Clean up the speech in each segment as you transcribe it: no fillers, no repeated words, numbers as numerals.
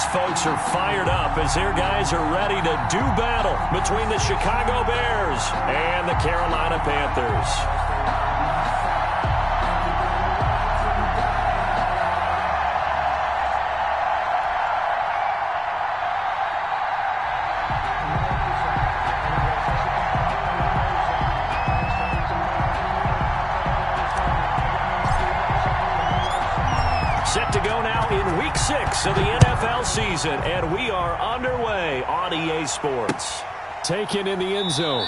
these folks are fired up as their guys are ready to do battle between the Chicago Bears and the Carolina Panthers. Set to go now in Week 6 of the NFL season, and we are underway on EA Sports. Taken in the end zone.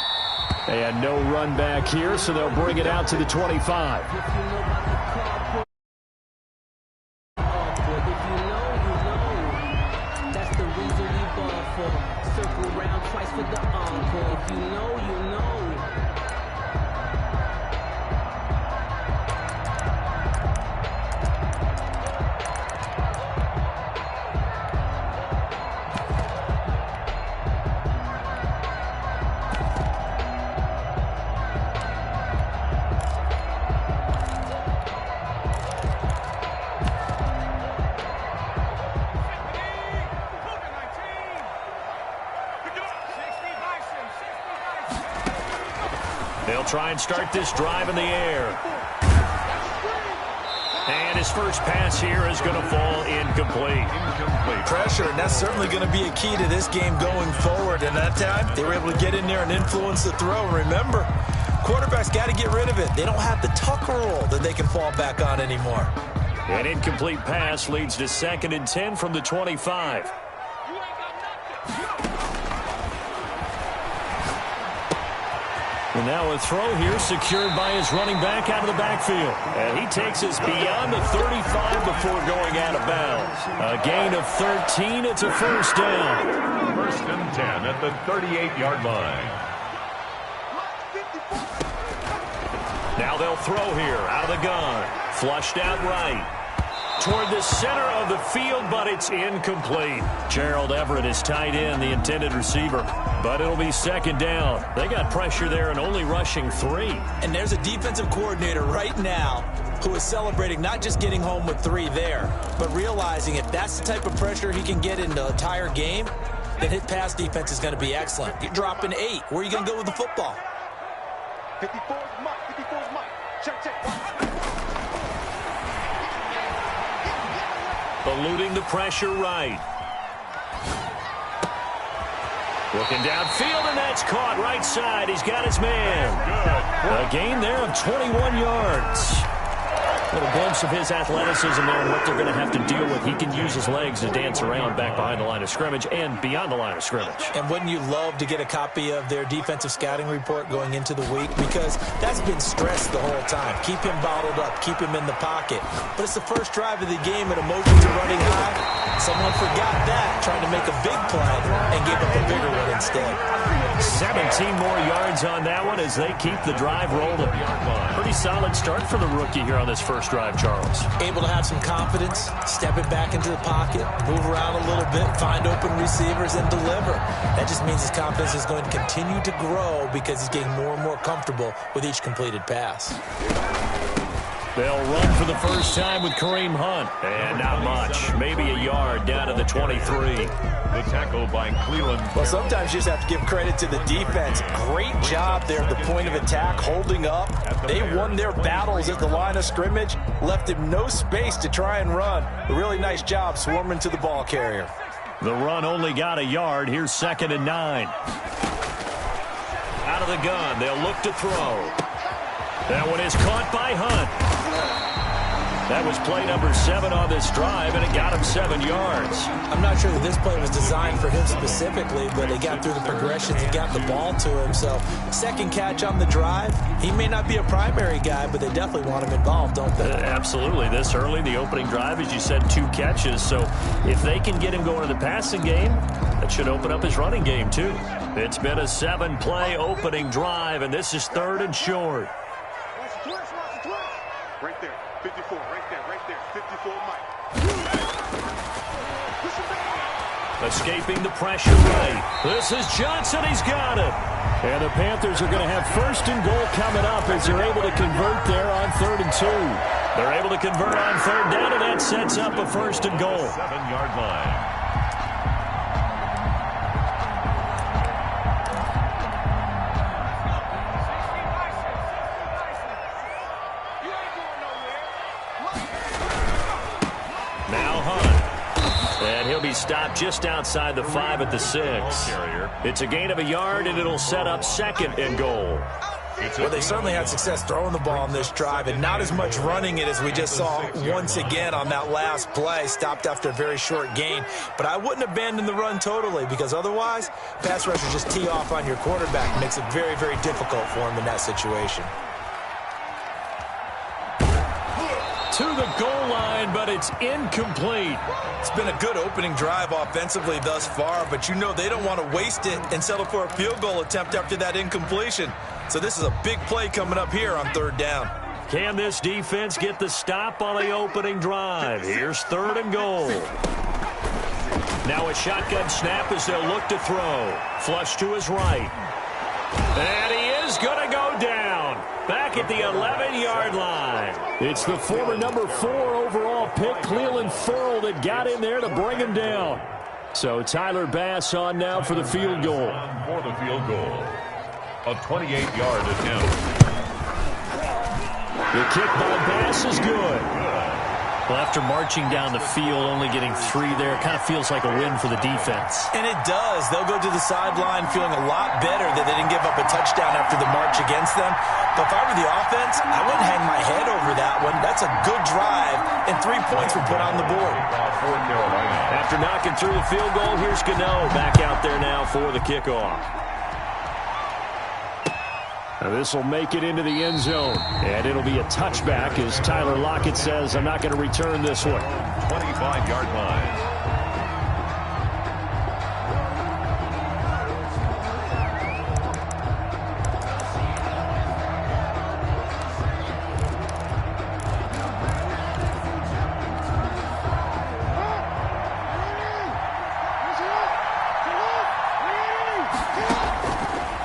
And no run back here, so they'll bring it out to the 25. That's the reason we ball for. Circle round twice for the encore. If you know, you know. They'll try and start this drive in the air. And his first pass here is going to fall incomplete. Pressure, and that's certainly going to be a key to this game going forward. And that time, they were able to get in there and influence the throw. Remember, quarterbacks got to get rid of it. They don't have the tuck rule that they can fall back on anymore. An incomplete pass leads to 2nd and 10 from the 25. And now a throw here secured by his running back out of the backfield. And he takes us beyond the 35 before going out of bounds. A gain of 13. It's a first down. 1st and 10 at the 38-yard line. Now they'll throw here out of the gun. Flushed out right. Toward the center of the field, but it's incomplete. Gerald Everett is tight end, the intended receiver. But it'll be 2nd down. They got pressure there and only rushing 3. And there's a defensive coordinator right now who is celebrating not just getting home with 3 there, but realizing if that's the type of pressure he can get in the entire game, then his pass defense is going to be excellent. You're dropping 8. Where are you going to go with the football? 54's Mike. 54's Mike. Check. Eluding the pressure right. Looking downfield, and that's caught right side. He's got his man. A gain there of 21 yards. A little glimpse of his athleticism there and what they're going to have to deal with. He can use his legs to dance around back behind the line of scrimmage and beyond the line of scrimmage. And wouldn't you love to get a copy of their defensive scouting report going into the week? Because that's been stressed the whole time. Keep him bottled up. Keep him in the pocket. But it's the first drive of the game and emotions are running high. Someone forgot that, trying to make a big play and gave up a bigger one instead. 17 more yards on that one as they keep the drive rolling. Pretty solid start for the rookie here on this first drive, Charles. Able to have some confidence, step it back into the pocket, move around a little bit, find open receivers, and deliver. That just means his confidence is going to continue to grow because he's getting more and more comfortable with each completed pass. They'll run for the first time with Kareem Hunt. And not much. Maybe a yard down to the 23. The tackle by Cleveland. Well, sometimes you just have to give credit to the defense. Great job there at the point of attack, holding up. They won their battles at the line of scrimmage, left him no space to try and run. A really nice job swarming to the ball carrier. The run only got a yard. Here's 2nd and 9. Out of the gun. They'll look to throw. That one is caught by Hunt. That was play number 7 on this drive, and it got him 7 yards. I'm not sure that this play was designed for him specifically, but they got through the progressions and got the ball to him. So, 2nd catch on the drive. He may not be a primary guy, but they definitely want him involved, don't they? Absolutely. This early, the opening drive, as you said, 2 catches. So, if they can get him going in the passing game, that should open up his running game, too. It's been a 7-play opening drive, and this is 3rd and short. Right there. 54, right there, 54, Mike. Escaping the pressure right. This is Johnson. He's got it. And the Panthers are going to have 1st and goal coming up as they're able to convert there on 3rd and 2. They're able to convert on 3rd down, and that sets up a 1st and goal. 7-yard line. to be stopped just outside the 5 at the 6. It's a gain of a yard, and it'll set up 2nd and goal. Well, they certainly had success throwing the ball on this drive, and not as much running it as we just saw once again on that last play. Stopped after a very short gain. But I wouldn't abandon the run totally, because otherwise, pass rushers just tee off on your quarterback. Makes it very, very difficult for him in that situation. To the goal line, but it's incomplete. It's been a good opening drive offensively thus far, but you know they don't want to waste it and settle for a field goal attempt after that incompletion. So this is a big play coming up here on 3rd down. Can this defense get the stop on the opening drive? Here's 3rd and goal. Now a shotgun snap as they'll look to throw. Flush to his right. And he is going to go down. Back at the 11-yard line. It's the former number 4 overall pick, Clelin Ferrell, that got in there to bring him down. So Tyler Bass on now for the field goal. For the field goal. A 28-yard attempt. The kick by Bass is good. Well, after marching down the field, only getting 3 there, kind of feels like a win for the defense. And it does. They'll go to the sideline feeling a lot better that they didn't give up a touchdown after the march against them. But if I were the offense, I wouldn't hang my head over that one. That's a good drive, and 3 points were put on the board. After knocking through the field goal, here's Gano back out there now for the kickoff. Now this will make it into the end zone, and it'll be a touchback as Tyler Lockett says, I'm not going to return this one. 25-yard line.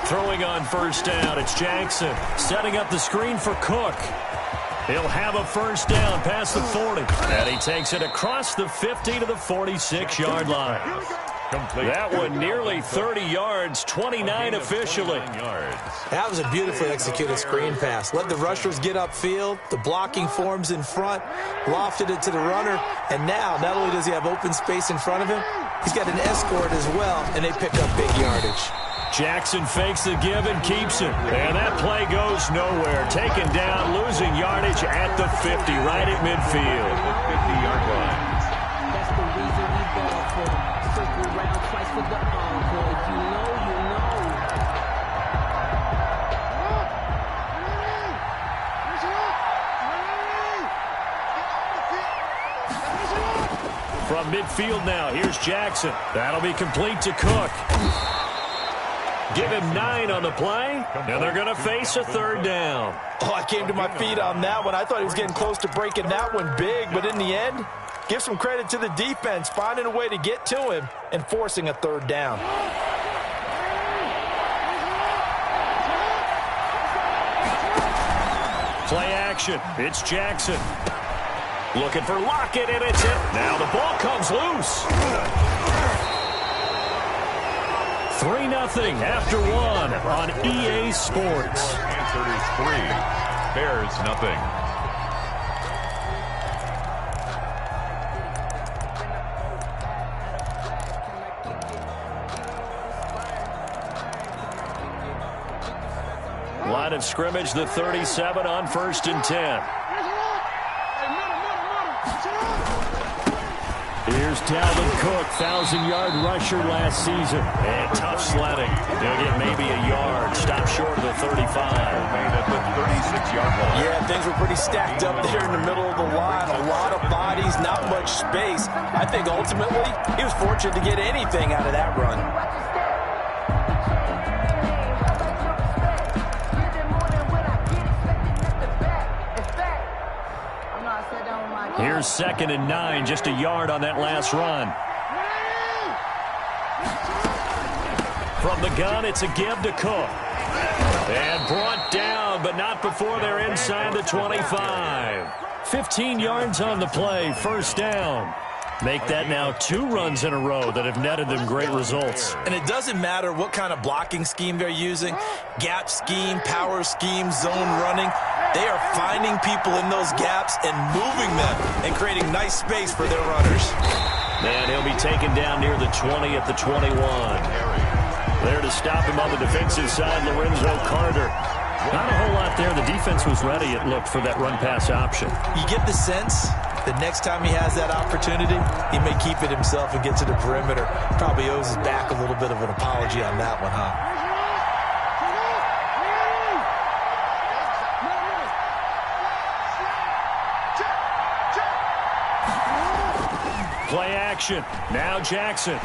Throwing on 1st down, it's Jackson setting up the screen for Cook. He'll have a 1st down past the 40. And he takes it across the 50 to the 46-yard line. That one nearly 30 yards, 29 officially. That was a beautifully executed screen pass. Let the rushers get upfield. The blocking forms in front. Lofted it to the runner. And now, not only does he have open space in front of him, he's got an escort as well, and they pick up big yardage. Jackson fakes the give and keeps it. And that play goes nowhere. Taken down, losing yardage at the 50, right at midfield. 50-yard line. That's the reason we ball for. Circle round twice for the encore. If you know, you know. From midfield now, here's Jackson. That'll be complete to Cook. Give him 9 on the play, and they're going to face a 3rd down. Oh, I came to my feet on that one. I thought he was getting close to breaking that one big, but in the end, give some credit to the defense, finding a way to get to him and forcing a 3rd down. Play action. It's Jackson. Looking for Lockett, and it's it. Now the ball comes loose. 3-0 after 1 on EA Sports. Answer is 3. Bears nothing. Line of scrimmage, the 37 on 1st and 10. Here's Dalvin Cook, 1,000-yard rusher last season. And tough sledding. He'll get maybe a yard. Stop short of the 35. Made at the 36-yard line. Yeah, things were pretty stacked up there in the middle of the line. A lot of bodies, not much space. I think ultimately he was fortunate to get anything out of that run. Here's 2nd and 9, just a yard on that last run. From the gun, it's a give to Cook. And brought down, but not before they're inside the 25. 15 yards on the play, 1st down. Make that now 2 runs in a row that have netted them great results. And it doesn't matter what kind of blocking scheme they're using, gap scheme, power scheme, zone running. They are finding people in those gaps and moving them and creating nice space for their runners. And he'll be taken down near the 20 at the 21. There to stop him on the defensive side, Lorenzo Carter. Not a whole lot there. The defense was ready, it looked, for that run-pass option. You get the sense that next time he has that opportunity, he may keep it himself and get to the perimeter. Probably owes his back a little bit of an apology on that one, huh? Play action. Now Jackson.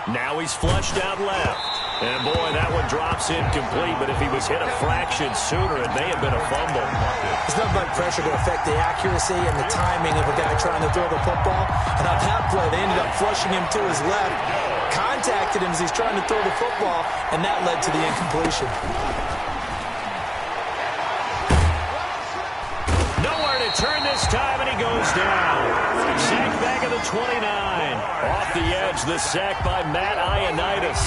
Now he's flushed out left. And, boy, that one drops incomplete. But if he was hit a fraction sooner, it may have been a fumble. It's not like pressure to affect the accuracy and the timing of a guy trying to throw the football. And on that play, they ended up flushing him to his left, contacted him as he's trying to throw the football, and that led to the incompletion. Nowhere to turn this time, and he goes down. Sack back at the 29. Off the edge, the sack by Matt Ioannidis.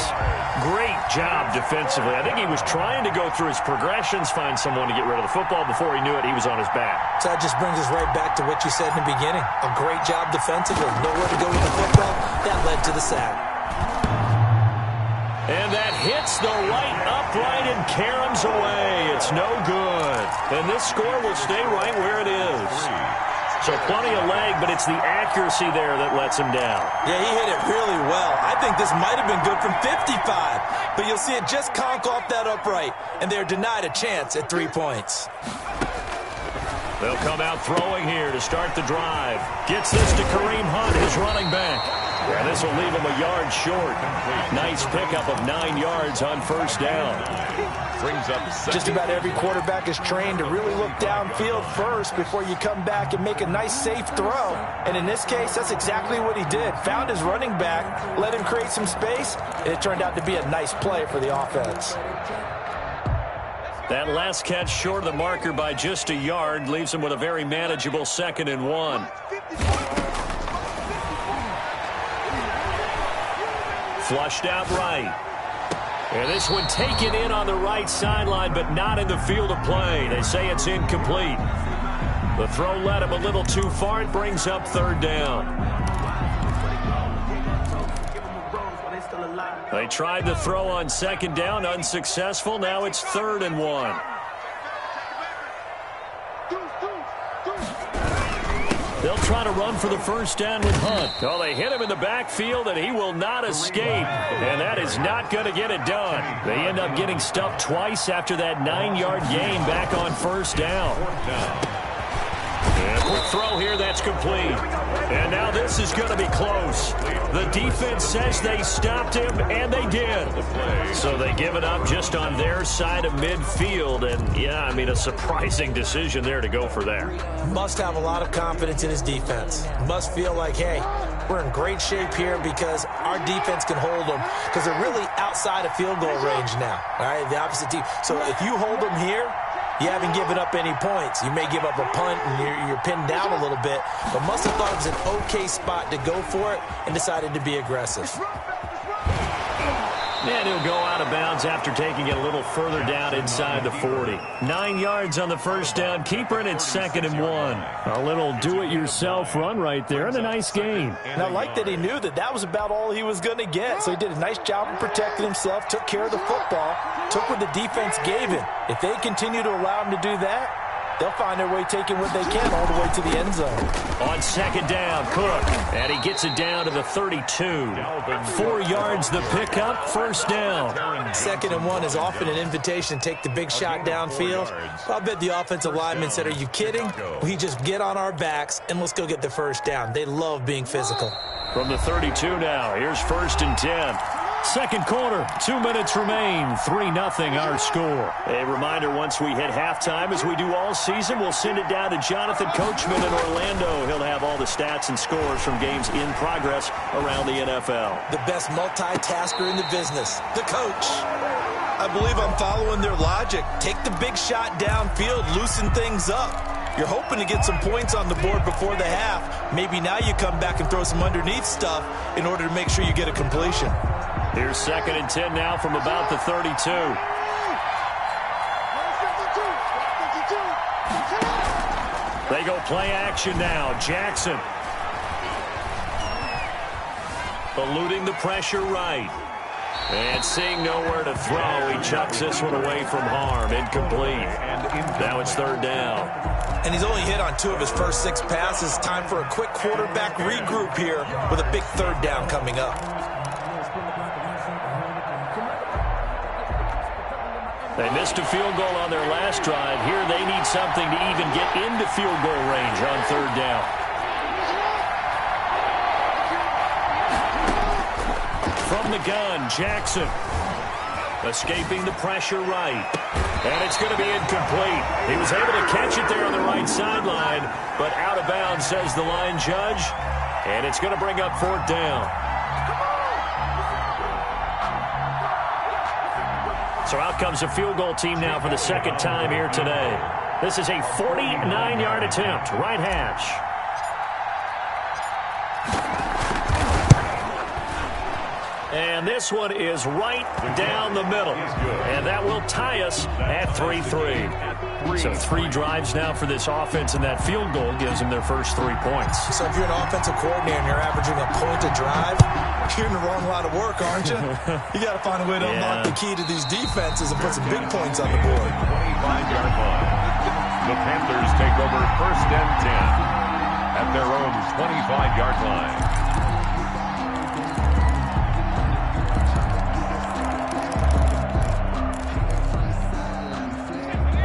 Great job defensively. I think he was trying to go through his progressions, find someone to get rid of the football. Before he knew it, he was on his back. So that just brings us right back to what you said in the beginning. A great job defensively. Nowhere to go with the football. That led to the sack. And that hits the right upright and caroms away. It's no good. And this score will stay right where it is. So plenty of leg, but it's the accuracy there that lets him down. Yeah, he hit it really well. I think this might have been good from 55. But you'll see it just conk off that upright. And they're denied a chance at 3 points. They'll come out throwing here to start the drive. Gets this to Kareem Hunt, his running back. And this will leave him a yard short. Nice pickup of 9 yards on first down. Brings up Just about every quarterback is trained to really look downfield first before you come back and make a nice, safe throw. And in this case, that's exactly what he did. Found his running back, let him create some space, and it turned out to be a nice play for the offense. That last catch short of the marker by just a yard leaves him with a very manageable 2nd and 1. Flushed out right. And this one taken in on the right sideline, but not in the field of play. They say it's incomplete. The throw led him a little too far. It brings up 3rd down. They tried the throw on 2nd down, unsuccessful. Now it's 3rd and 1. They'll try to run for the first down with Hunt. Oh, they hit him in the backfield, and he will not escape. And that is not going to get it done. They end up getting stuffed twice after that 9-yard gain back on first down. And quick throw here, that's complete. And now this is going to be close. The defense says they stopped him, and they did. So they give it up just on their side of midfield. And, yeah, I mean, a surprising decision there to go for that. Must have a lot of confidence in his defense. Must feel like, hey, we're in great shape here because our defense can hold them because they're really outside of field goal range now. All right, the opposite team. So if you hold them here, you haven't given up any points. You may give up a punt and you're pinned down a little bit, but must have thought it was an okay spot to go for it and decided to be aggressive. And he'll go out of bounds after taking it a little further down inside the 40. 9 yards on the first down keeper, and it's 2nd and 1. A little do-it-yourself run right there, and a nice gain. And I like that he knew that that was about all he was going to get. So he did a nice job of protecting himself, took care of the football, took what the defense gave him. If they continue to allow him to do that, they'll find their way taking what they can all the way to the end zone. On 2nd down, Cook. And he gets it down to the 32. 4 yards the pickup, first down. 2nd and 1 is often an invitation to take the big shot downfield. I bet the offensive lineman said, are you kidding? We just get on our backs and let's go get the first down. They love being physical. From the 32 now, here's 1st and 10. Second quarter, 2 minutes remain, 3-0 our score. A reminder, once we hit halftime, as we do all season, we'll send it down to Jonathan Coachman in Orlando. He'll have all the stats and scores from games in progress around the NFL. The best multitasker in the business, the coach. I believe I'm following their logic. Take the big shot downfield, loosen things up. You're hoping to get some points on the board before the half. Maybe now you come back and throw some underneath stuff in order to make sure you get a completion. Here's 2nd and 10 now from about the 32. They go play action now. Jackson. eluding the pressure right. And seeing nowhere to throw, he chucks this one away from harm. Incomplete. Now it's third down. And he's only hit on 2 of his first 6 passes. Time for a quick quarterback regroup here with a big third down coming up. They missed a field goal on their last drive. Here they need something to even get into field goal range on third down. From the gun, Jackson. Escaping the pressure right. And it's going to be incomplete. He was able to catch it there on the right sideline, but out of bounds, says the line judge. And it's going to bring up fourth down. So out comes a field goal team now for the second time here today. This is a 49-yard attempt, right hash. And this one is right down the middle. And that will tie us at 3-3. So 3 drives now for this offense, and that field goal gives them their first 3 points. So if you're an offensive coordinator and you're averaging a point a drive, you're in the wrong line of work, aren't you? You got to find a way to unlock the key to these defenses and put some big points on the board. 25-yard line. The Panthers take over first and 10 at their own 25-yard line.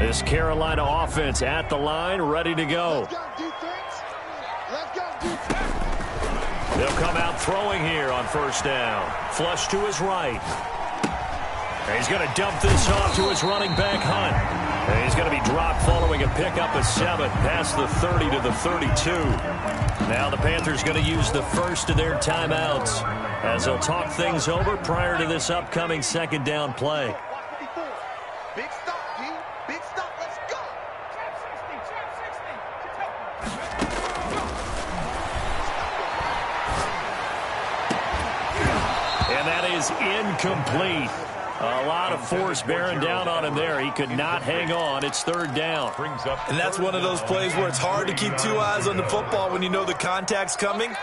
This Carolina offense at the line, ready to go. They'll come out throwing here on first down. Flush to his right. And he's going to dump this off to his running back, Hunt. And he's going to be dropped following a pickup of 7 past the 30 to the 32. Now the Panthers going to use the first of their timeouts as they'll talk things over prior to this upcoming second down play. Big stop, G. Big stop. Let's go. And that is incomplete. A lot of force bearing down on him there. He could not hang on. It's third down. And that's one of those plays where it's hard to keep 2 eyes on the football when you know the contact's coming,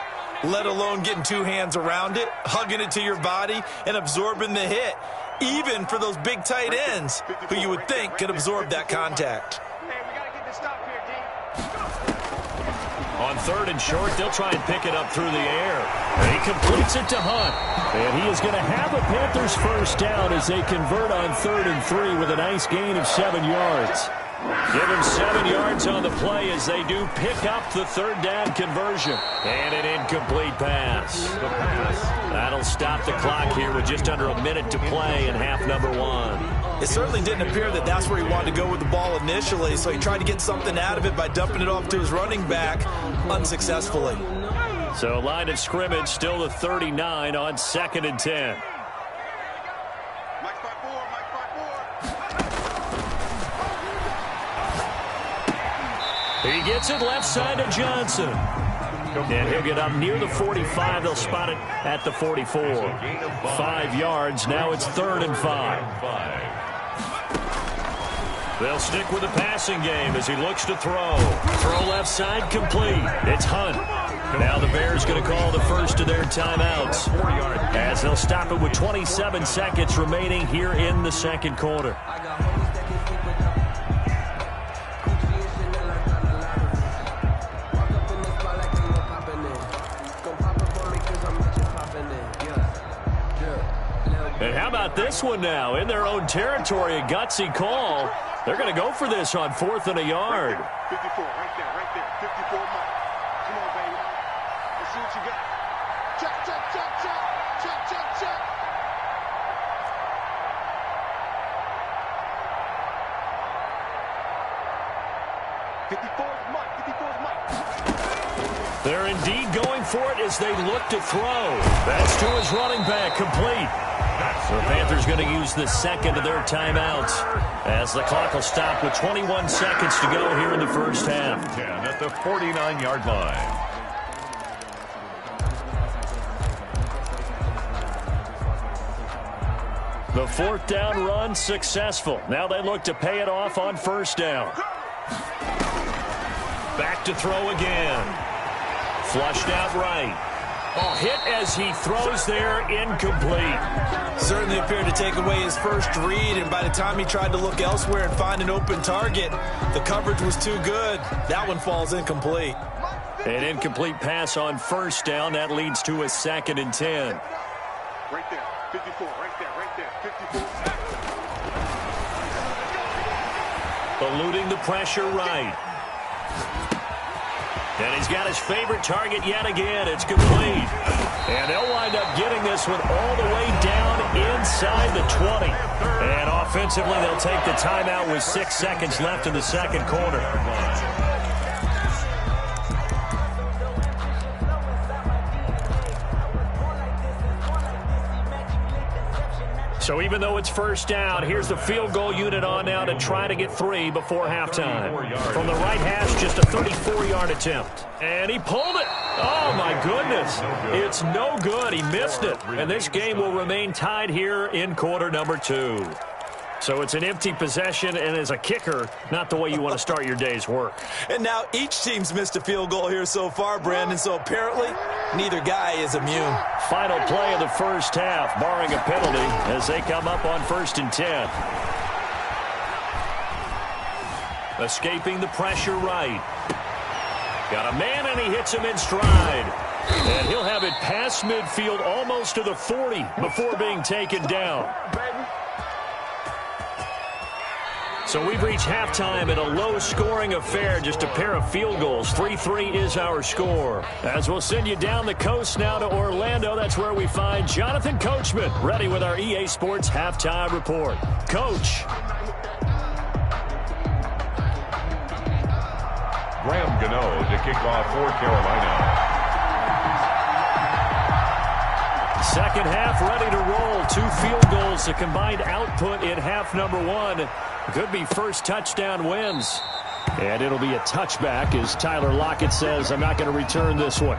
let alone getting 2 hands around it, hugging it to your body, and absorbing the hit, even for those big tight ends who you would think could absorb that contact. On third and short, they'll try and pick it up through the air. And he completes it to Hunt. And he is going to have a Panthers first down as they convert on 3rd and 3 with a nice gain of 7 yards. Give him 7 yards on the play as they do pick up the third down conversion. And an incomplete pass. That'll stop the clock here with just under a minute to play in half number 1. It certainly didn't appear that that's where he wanted to go with the ball initially, so he tried to get something out of it by dumping it off to his running back unsuccessfully. So line of scrimmage still the 39 on 2nd and 10. He gets it left side to Johnson. And he'll get up near the 45. They'll spot it at the 44. 5 yards. Now it's 3rd and 5. They'll stick with the passing game as he looks to throw. Throw left side complete. It's Hunt. Now the Bears going to call the first of their timeouts as they'll stop it with 27 seconds remaining here in the second quarter. And how about this one now? In their own territory, a gutsy call. They're going to go for this on 4th and a yard. 54, right there, 54 Mike. Come on, baby. Let's see what you got. Check, check, check, check, check, check, check. They're indeed going for it as they look to throw. That's to his running back, complete. So the Panthers going to use the second of their timeouts as the clock will stop with 21 seconds to go here in the first half. 10 at the 49-yard line. The 4th down run successful. Now they look to pay it off on first down. Back to throw again. Flushed out right. Oh, hit as he throws there, incomplete. Certainly appeared to take away his first read, and by the time he tried to look elsewhere and find an open target, the coverage was too good. That one falls incomplete. An incomplete pass on first down. That leads to a 2nd and 10. Right there, 54, right there, 54. Eluding the pressure right. And he's got his favorite target yet again. It's complete. And they'll wind up getting this one all the way down inside the 20. And offensively, they'll take the timeout with 6 seconds left in the second quarter. So even though it's first down, here's the field goal unit on now to try to get 3 before halftime. From the right hash, just a 34-yard attempt. And he pulled it. Oh, my goodness. It's no good. He missed it. And this game will remain tied here in quarter number 2. So it's an empty possession, and as a kicker, not the way you want to start your day's work. And now each team's missed a field goal here so far, Brandon, so apparently neither guy is immune. Final play of the first half, barring a penalty, as they come up on 1st and 10. Escaping the pressure right. Got a man, and he hits him in stride. And he'll have it past midfield almost to the 40 before being taken down. So we've reached halftime in a low-scoring affair, just a pair of field goals. 3-3 is our score. As we'll send you down the coast now to Orlando, that's where we find Jonathan Coachman, ready with our EA Sports Halftime Report. Coach. Graham Gano to kick off for Carolina. Second half ready to roll. 2 field goals, the combined output in half number 1. Could be first touchdown wins. And it'll be a touchback as Tyler Lockett says, I'm not going to return this one.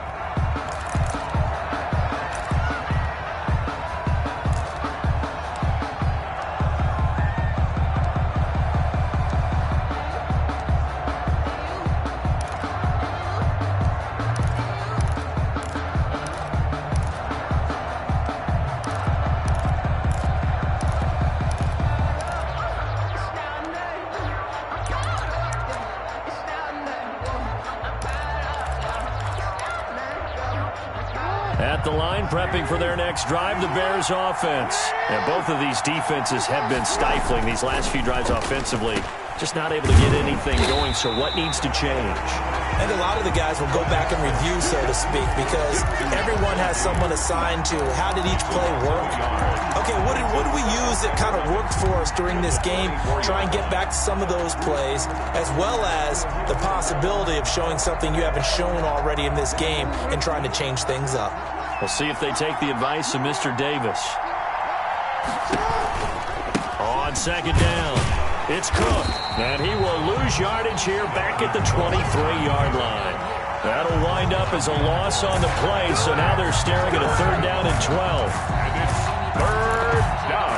At the line, prepping for their next drive, the Bears offense. And both of these defenses have been stifling these last few drives offensively. Just not able to get anything going, so what needs to change? I think a lot of the guys will go back and review, so to speak, because everyone has someone assigned to how did each play work. Okay, what do we use that kind of worked for us during this game? Try and get back to some of those plays, as well as the possibility of showing something you haven't shown already in this game and trying to change things up. We'll see if they take the advice of Mr. Davis. On second down, it's Cook, and he will lose yardage here back at the 23-yard line. That'll wind up as a loss on the play, so now they're staring at a 3rd down and 12. And it's 3rd down.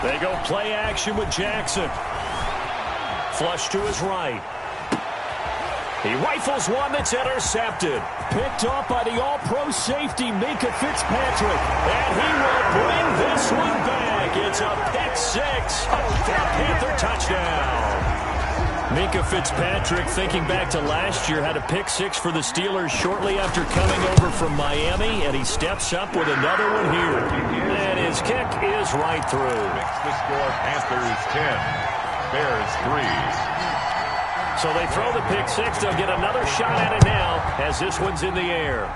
They go play action with Jackson. Flush to his right. He rifles one that's intercepted. Picked off by the all-pro safety, Minkah Fitzpatrick. And he will bring this one back. It's a pick 6 for a Panther touchdown. Minkah Fitzpatrick, thinking back to last year, had a pick 6 for the Steelers shortly after coming over from Miami, and he steps up with another one here. And his kick is right through. Makes the score Panthers 10, Bears 3. So they throw the pick 6. They'll get another shot at it now as this one's in the air.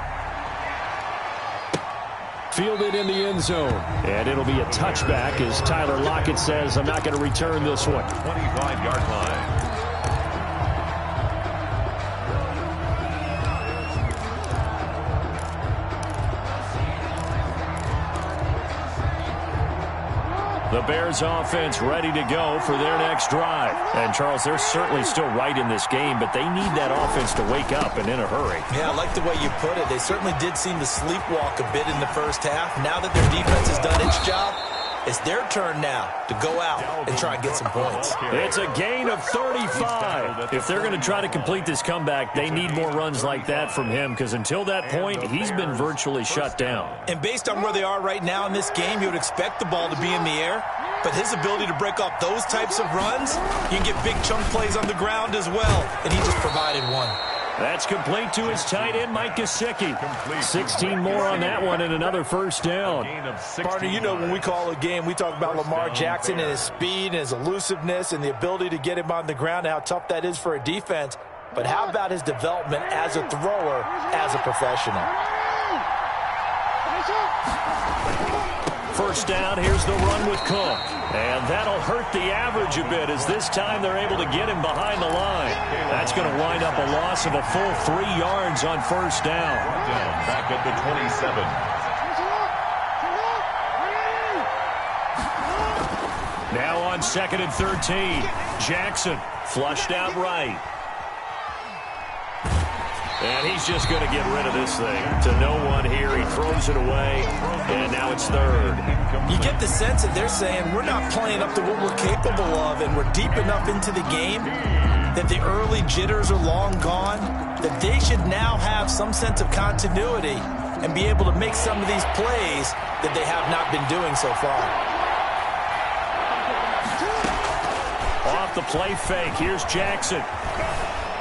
Fielded in the end zone. And it'll be a touchback as Tyler Lockett says, I'm not going to return this one. 25-yard line. The Bears offense ready to go for their next drive. And, Charles, they're certainly still right in this game, but they need that offense to wake up and in a hurry. Yeah, I like the way you put it. They certainly did seem to sleepwalk a bit in the first half. Now that their defense has done its job, It's their turn now to go out and try and get some points. It's a gain of 35. If they're going to try to complete this comeback, they need more runs like that from him, because until that point, he's been virtually shut down. And based on where they are right now in this game, you would expect the ball to be in the air. But his ability to break off those types of runs, you can get big chunk plays on the ground as well. And he just provided one. That's complete to his tight end, Mike Gesicki. 16 more on that one and another first down. Partner, you know when we call a game, we talk about Lamar Jackson and his speed and his elusiveness and the ability to get him on the ground and how tough that is for a defense. But how about his development as a thrower, as a professional? First down, here's the run with Cook. And that'll hurt the average a bit, as this time they're able to get him behind the line. That's going to wind up a loss of a full 3 yards on first down. Back at the 27. Now on 2nd and 13. Jackson flushed out right. And he's just going to get rid of this thing to no one here. He throws it away, and now it's 3rd. You get the sense that they're saying we're not playing up to what we're capable of, and we're deep enough into the game that the early jitters are long gone, that they should now have some sense of continuity and be able to make some of these plays that they have not been doing so far. Off the play fake, here's Jackson.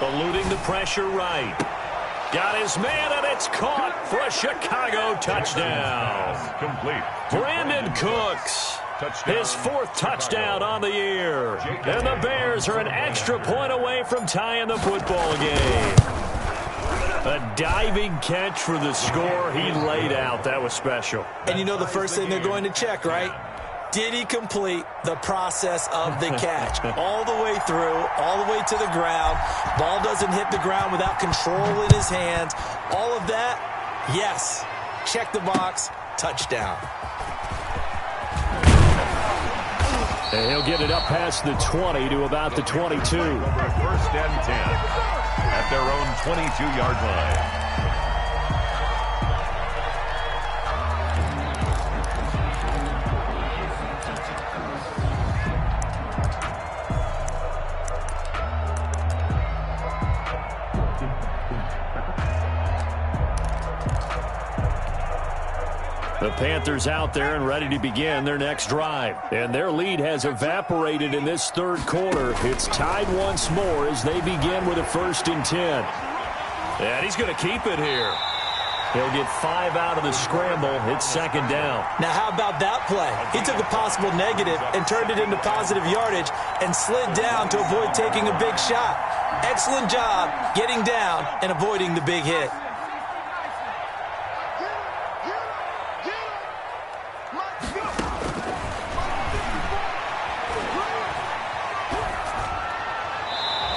Eluding the pressure right. Got his man, and it's caught for a Chicago touchdown. Complete. Brandon Cooks, his 4th touchdown on the year. And the Bears are an extra point away from tying the football game. A diving catch for the score he laid out. That was special. And you know the first thing they're going to check, right? Did he complete the process of the catch? All the way through, all the way to the ground. Ball doesn't hit the ground without control in his hands. All of that, yes. Check the box, touchdown. And he'll get it up past the 20 to about the 22. 1st and 10 at their own 22-yard line. The Panthers out there and ready to begin their next drive. And their lead has evaporated in this 3rd quarter. It's tied once more as they begin with a 1st and 10. And he's going to keep it here. He'll get 5 out of the scramble. It's 2nd down. Now how about that play? He took a possible negative and turned it into positive yardage and slid down to avoid taking a big shot. Excellent job getting down and avoiding the big hit.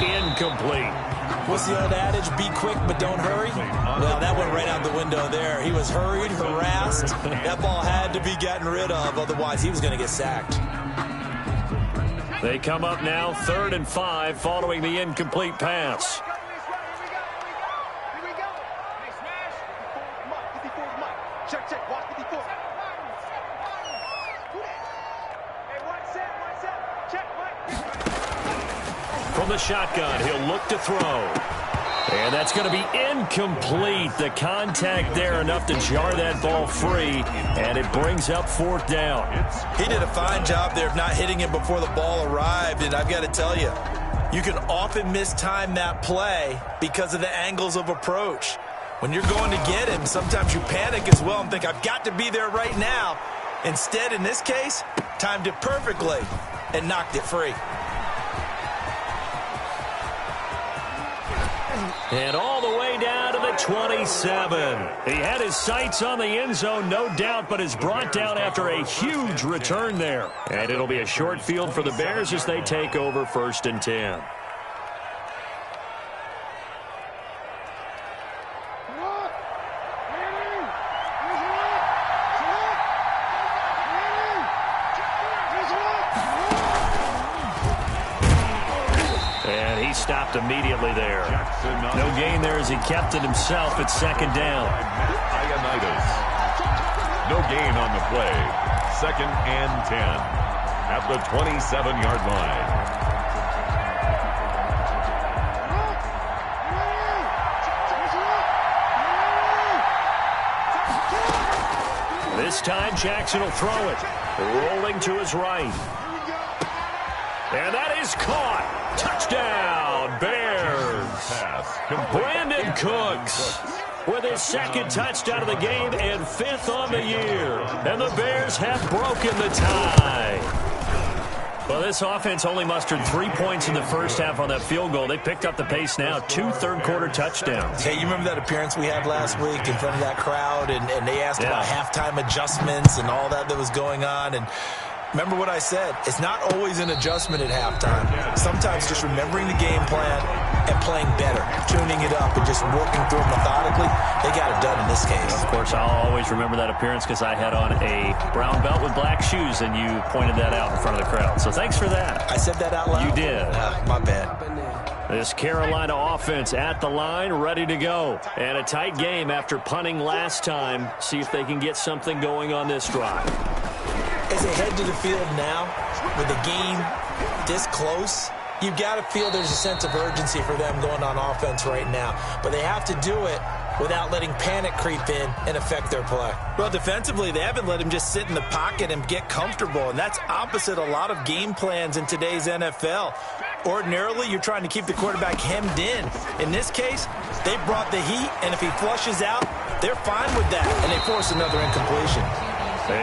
Incomplete. What's the old adage? Be quick, but don't hurry? Well, that went right out the window there. He was hurried, harassed. That ball had to be gotten rid of, otherwise he was going to get sacked. They come up now 3rd and 5 following the incomplete pass. From the shotgun, he'll look to throw. And that's going to be incomplete. The contact there enough to jar that ball free, and it brings up 4th down. He did a fine job there of not hitting him before the ball arrived, and I've got to tell you, you can often mistime that play because of the angles of approach. When you're going to get him, sometimes you panic as well and think, I've got to be there right now. Instead, in this case, timed it perfectly and knocked it free. And all the way down to the 27. He had his sights on the end zone, no doubt, but is brought down after a huge return there. And it'll be a short field for the Bears as they take over 1st and 10. Stopped immediately there. No gain there as he kept it himself at 2nd down. Ioannidis. No gain on the play. 2nd and 10 at the 27-yard line. This time, Jackson will throw it. Rolling to his right. And that is caught. Touchdown, Bears. Brandon Cooks with his 2nd touchdown of the game and 5th on the year. And the Bears have broken the tie. Well, this offense only mustered 3 points in the first half on that field goal. They picked up the pace now. 2 third-quarter touchdowns. Hey, you remember that appearance we had last week in front of that crowd, and they asked about halftime adjustments and all that was going on, and remember what I said. It's not always an adjustment at halftime. Sometimes just remembering the game plan and playing better, tuning it up and just working through it methodically. They got it done in this case. Of course, I'll always remember that appearance because I had on a brown belt with black shoes, and you pointed that out in front of the crowd. So thanks for that. I said that out loud? You did. My bad. This Carolina offense at the line, ready to go. And a tight game after punting last time. See if they can get something going on this drive. As they head to the field now, with the game this close, you've got to feel there's a sense of urgency for them going on offense right now. But they have to do it without letting panic creep in and affect their play. Well, defensively, they haven't let him just sit in the pocket and get comfortable, and that's opposite a lot of game plans in today's NFL. Ordinarily, you're trying to keep the quarterback hemmed in. In this case, they brought the heat, and if he flushes out, they're fine with that, and they force another incompletion.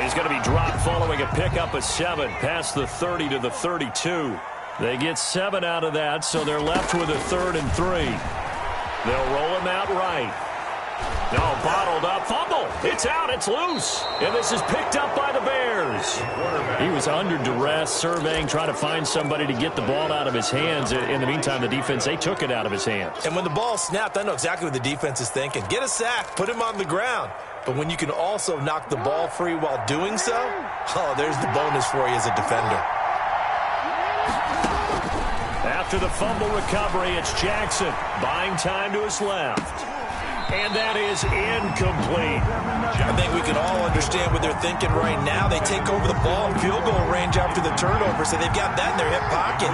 He's going to be dropped following a pickup of 7 past the 30 to the 32. They get 7 out of that, so they're left with a 3rd and 3. They'll roll him out right. No, bottled up. Fumble. It's out. It's loose. And this is picked up by the Bears. He was under duress, surveying, trying to find somebody to get the ball out of his hands. In the meantime, the defense, they took it out of his hands. And when the ball snapped, I know exactly what the defense is thinking. Get a sack. Put him on the ground. But when you can also knock the ball free while doing so, there's the bonus for you as a defender. After the fumble recovery, it's Jackson buying time to his left. And that is incomplete. I think we can all understand what they're thinking right now. They take over the ball in field goal range after the turnover, so they've got that in their hip pocket.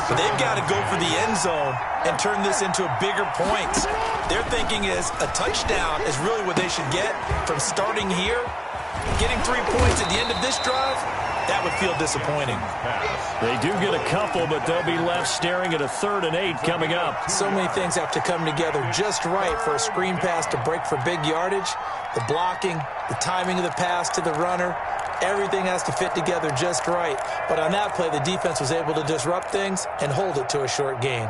But they've got to go for the end zone and turn this into bigger points. Their thinking is a touchdown is really what they should get from starting here. Getting 3 points at the end of this drive, that would feel disappointing. They do get a couple, but they'll be left staring at a 3rd and 8 coming up. So many things have to come together just right for a screen pass to break for big yardage. The blocking, the timing of the pass to the runner, everything has to fit together just right. But on that play, the defense was able to disrupt things and hold it to a short gain.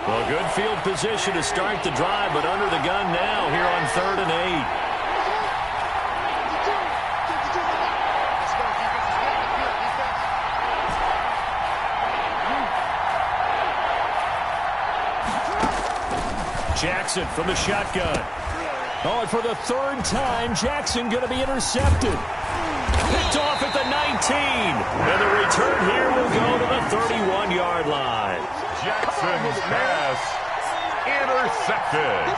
Well, good field position to start the drive, but under the gun now here on 3rd and 8. Jackson from the shotgun. Oh, and for the 3rd time, Jackson going to be intercepted. Picked off at the 19. And the return here will go to the 31-yard line. Jackson's pass intercepted.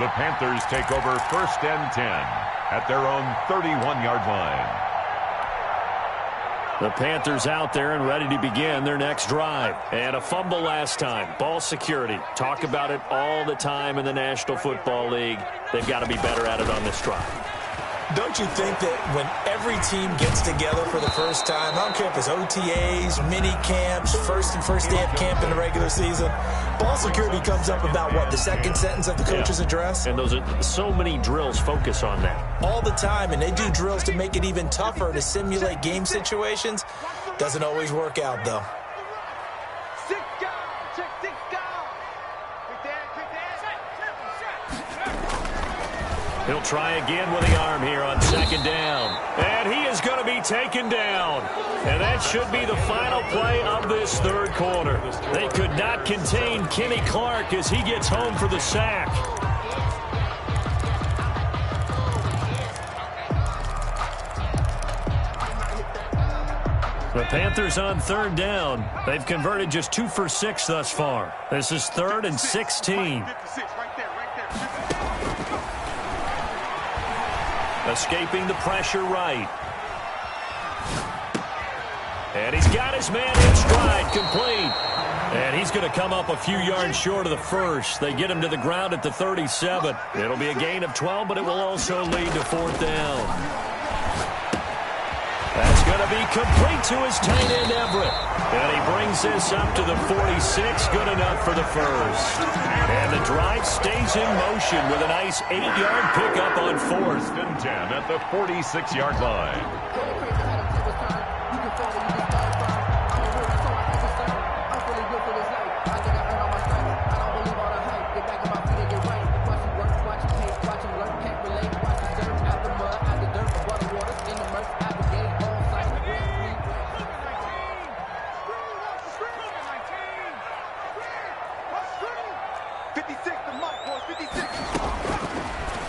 The Panthers take over 1st and 10 at their own 31-yard line. The Panthers out there and ready to begin their next drive. And a fumble last time. Ball security. Talk about it all the time in the National Football League. They've got to be better at it on this drive. Don't you think that when every team gets together for the first time, I don't care if it's OTAs, mini camps, first day of camp in the regular season, ball security comes up about, what, the second sentence of the coach's address? And those are so many drills focus on that. All the time, and they do drills to make it even tougher to simulate game situations. Doesn't always work out, though. He'll try again with the arm here on 2nd down. And he is going to be taken down. And that should be the final play of this 3rd quarter. They could not contain Kenny Clark as he gets home for the sack. The Panthers on 3rd down. They've converted just 2 for 6 thus far. This is 3rd and 16. A Escaping the pressure right. And he's got his man in stride, complete. And he's going to come up a few yards short of the first. They get him to the ground at the 37. It'll be a gain of 12, but it will also lead to fourth down. That's going to be complete to his tight end, Everett. And he brings this up to the 46. Good enough for the first. And the drive stays in motion with a nice 8-yard pickup on fourth and 10 at the 46-yard line.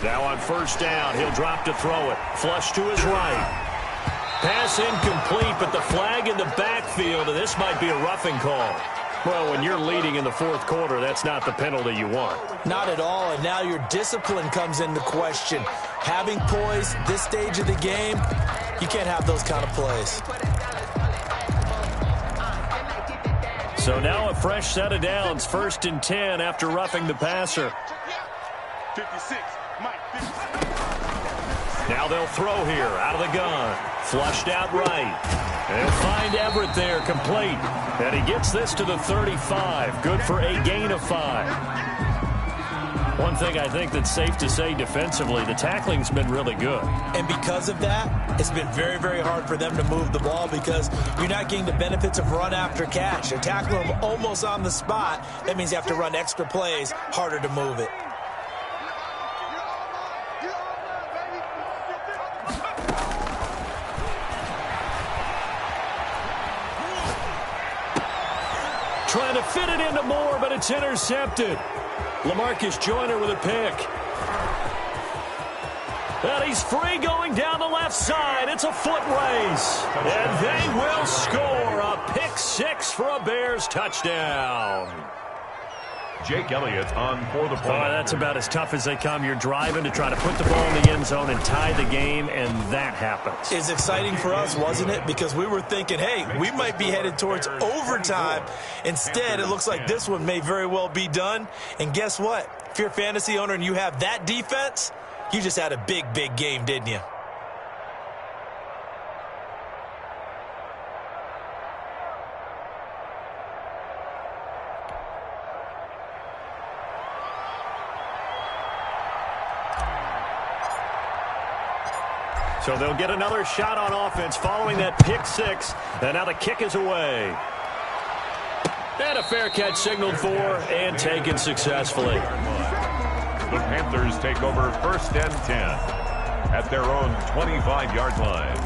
Now on first down, he'll drop to throw it. Flush to his right. Pass incomplete, but the flag in the backfield, and this might be a roughing call. Well, when you're leading in the fourth quarter, that's not the penalty you want. Not at all, and now your discipline comes into question. Having poise this stage of the game, you can't have those kind of plays. So now a fresh set of downs, 1st and 10 after roughing the passer. 56, Mike, 56. Now they'll throw here, out of the gun. Flushed out right. They'll find Everett there, complete. And he gets this to the 35. Good for a gain of 5. One thing I think that's safe to say defensively, the tackling's been really good. And because of that, it's been very, very hard for them to move the ball because you're not getting the benefits of run after catch. They're tackling them almost on the spot. That means you have to run extra plays, harder to move it. Trying to fit it into Moore, but it's intercepted. LaMarcus Joyner with a pick. And he's free going down the left side. It's a foot race. And they will score a pick 6 for a Bears touchdown. Jake Elliott on for the point. That's about as tough as they come. You're driving to try to put the ball in the end zone and tie the game, and that happens. It's exciting for us, wasn't it? Because we were thinking, hey, we might be headed towards overtime. Instead, it looks like this one may very well be done. And guess what? If you're a fantasy owner and you have that defense, you just had a big, big game, didn't you? So they'll get another shot on offense following that pick 6. And now the kick is away. And a fair catch signaled for and taken successfully. The Panthers take over 1st and 10 at their own 25-yard line.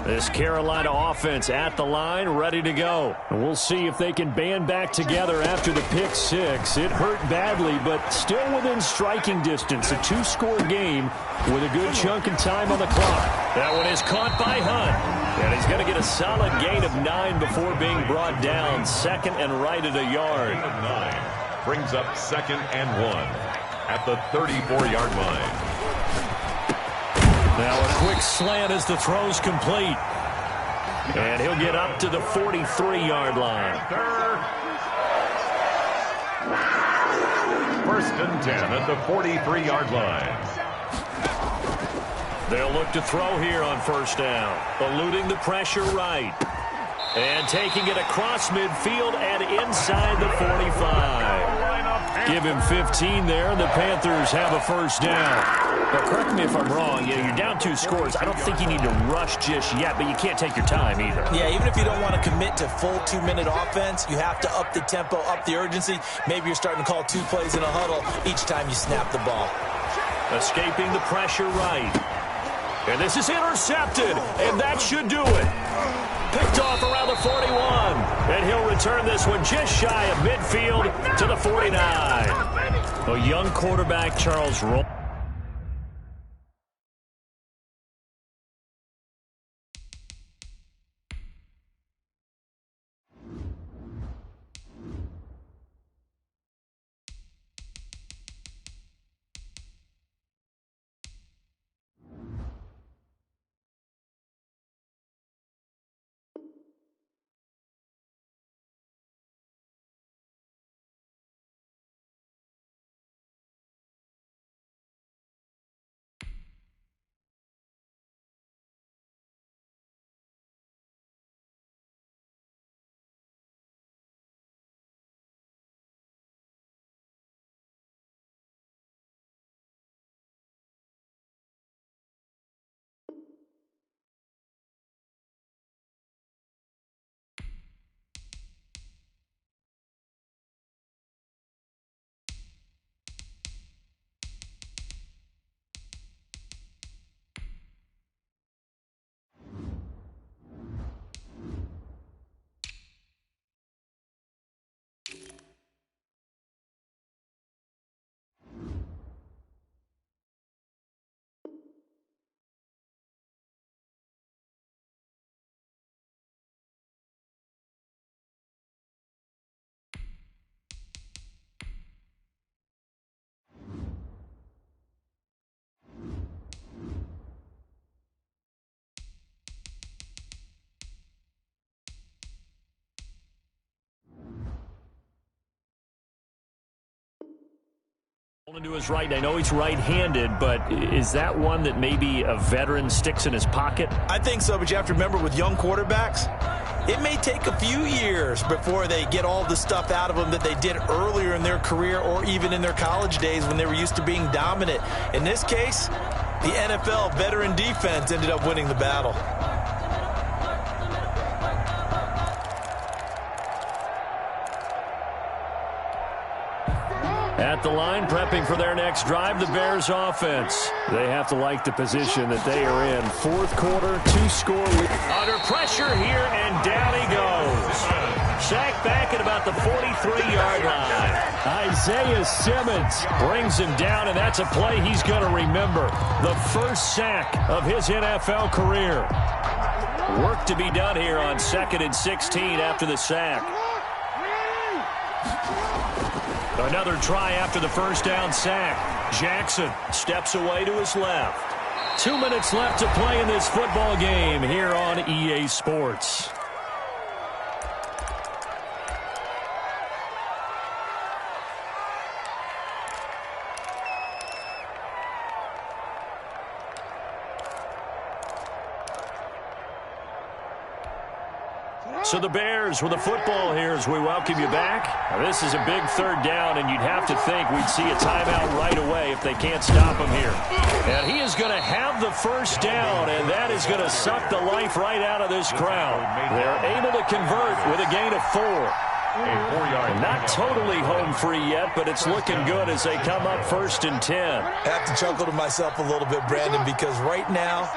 This Carolina offense at the line, ready to go. And we'll see if they can band back together after the pick 6. It hurt badly, but still within striking distance. A 2-score game with a good chunk of time on the clock. That one is caught by Hunt. And he's going to get a solid gain of 9 before being brought down. 2nd and right at a yard. 9 brings up 2nd and 1 at the 34-yard line. Now a quick slant as the throw's complete. And he'll get up to the 43-yard line. 1st and 10 at the 43-yard line. They'll look to throw here on 1st down. Eluding the pressure right. And taking it across midfield and inside the 45. Give him 15 there, and the Panthers have a 1st down. But correct me if I'm wrong, you're down 2 scores. I don't think you need to rush just yet, but you can't take your time either. Yeah, even if you don't want to commit to full 2-minute offense, you have to up the tempo, up the urgency. Maybe you're starting to call 2 plays in a huddle each time you snap the ball. Escaping the pressure right. And this is intercepted, and that should do it. Picked off around the 41, and he'll return this one just shy of midfield to the 49. A young quarterback, Charles Roll. To his right. I know he's right-handed, but is that one that maybe a veteran sticks in his pocket? I think so, but you have to remember with young quarterbacks, it may take a few years before they get all the stuff out of them that they did earlier in their career or even in their college days when they were used to being dominant. In this case, the NFL veteran defense ended up winning the battle. At the line, prepping for their next drive, the Bears offense. They have to like the position that they are in. Fourth quarter, 2-score lead. Under pressure here, and down he goes. Sacked back at about the 43-yard line. Isaiah Simmons brings him down, and that's a play he's going to remember. The first sack of his NFL career. Work to be done here on 2nd and 16 after the sack. Another try after the first down sack. Jackson steps away to his left. 2 minutes left to play in this football game here on EA Sports. So the Bears with a football here as we welcome you back. Now, this is a big third down, and you'd have to think we'd see a timeout right away if they can't stop him here. And he is going to have the first down, and that is going to suck the life right out of this crowd. They're able to convert with a gain of 4. Not totally home free yet, but it's looking good as they come up 1st and 10. I have to chuckle to myself a little bit, Brandon, because right now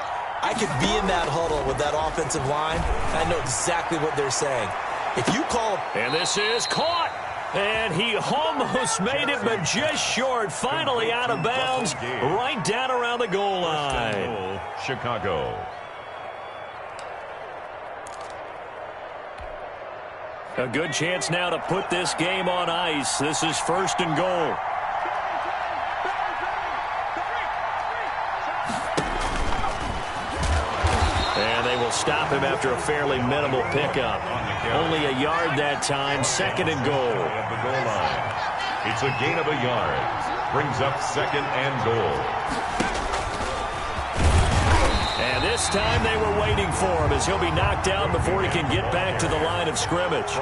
I could be in that huddle with that offensive line. I know exactly what they're saying. If you call... And this is caught. And he almost made it, but just short. Finally out of bounds, right down around the goal line. Chicago. A good chance now to put this game on ice. This is 1st and goal. Stop him after a fairly minimal pickup. Only a yard that time. 2nd and goal. At the goal line. It's a gain of a yard. Brings up 2nd and goal. And this time they were waiting for him as he'll be knocked down before he can get back to the line of scrimmage.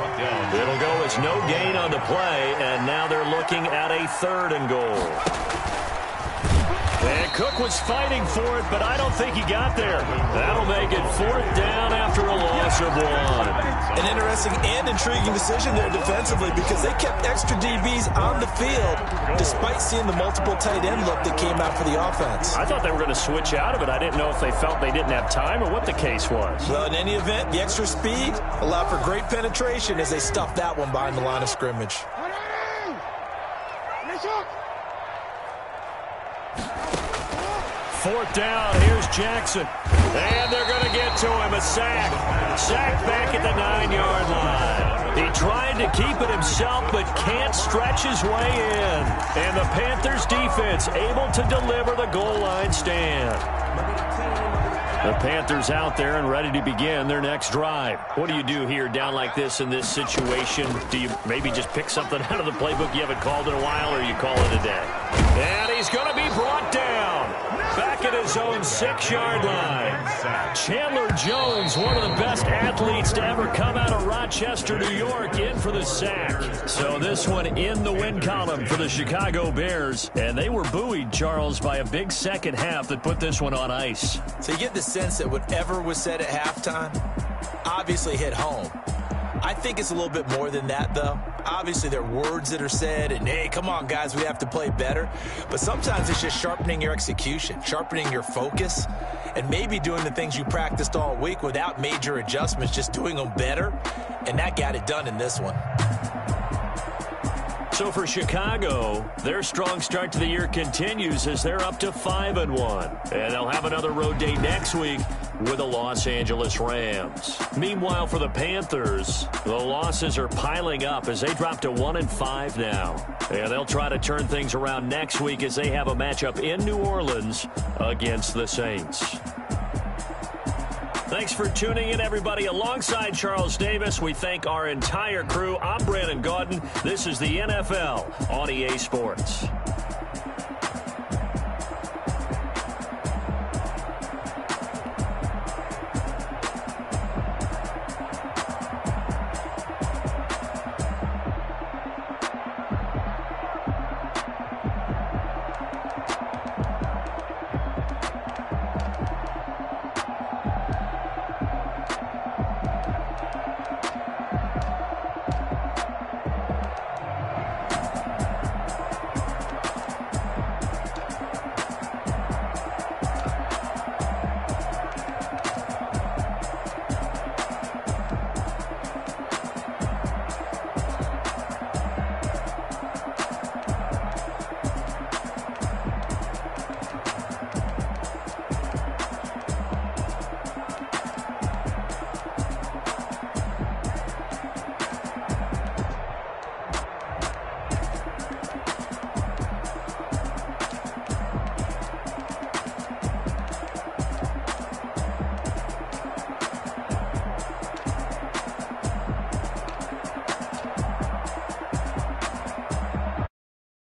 It'll go as no gain on the play, and now they're looking at a 3rd and goal. And Cook was fighting for it, but I don't think he got there. That'll make it 4th down after a loss of 1. An interesting and intriguing decision there defensively because they kept extra DBs on the field despite seeing the multiple tight end look that came out for the offense. I thought they were going to switch out of it. I didn't know if they felt they didn't have time or what the case was. Well, in any event, the extra speed allowed for great penetration as they stuffed that one behind the line of scrimmage. 4th down. Here's Jackson. And they're going to get to him. A sack. Sack back at the 9-yard line. He tried to keep it himself, but can't stretch his way in. And the Panthers defense able to deliver the goal line stand. The Panthers out there and ready to begin their next drive. What do you do here down like this in this situation? Do you maybe just pick something out of the playbook you haven't called in a while, or you call it a day? And he's going to be brought down. Back at his own 6-yard line. Chandler Jones, one of the best athletes to ever come out of Rochester, New York, in for the sack. So this one in the win column for the Chicago Bears. And they were buoyed, Charles, by a big second half that put this one on ice. So you get the sense that whatever was said at halftime obviously hit home. I think it's a little bit more than that, though. Obviously, there are words that are said, and, hey, come on, guys, we have to play better. But sometimes it's just sharpening your execution, sharpening your focus, and maybe doing the things you practiced all week without major adjustments, just doing them better, and that got it done in this one. So for Chicago, their strong start to the year continues as they're up to 5-1. And they'll have another road day next week with the Los Angeles Rams. Meanwhile, for the Panthers, the losses are piling up as they drop to 1-5 now. And they'll try to turn things around next week as they have a matchup in New Orleans against the Saints. Thanks for tuning in, everybody. Alongside Charles Davis, we thank our entire crew. I'm Brandon Gaudin. This is the NFL on EA Sports.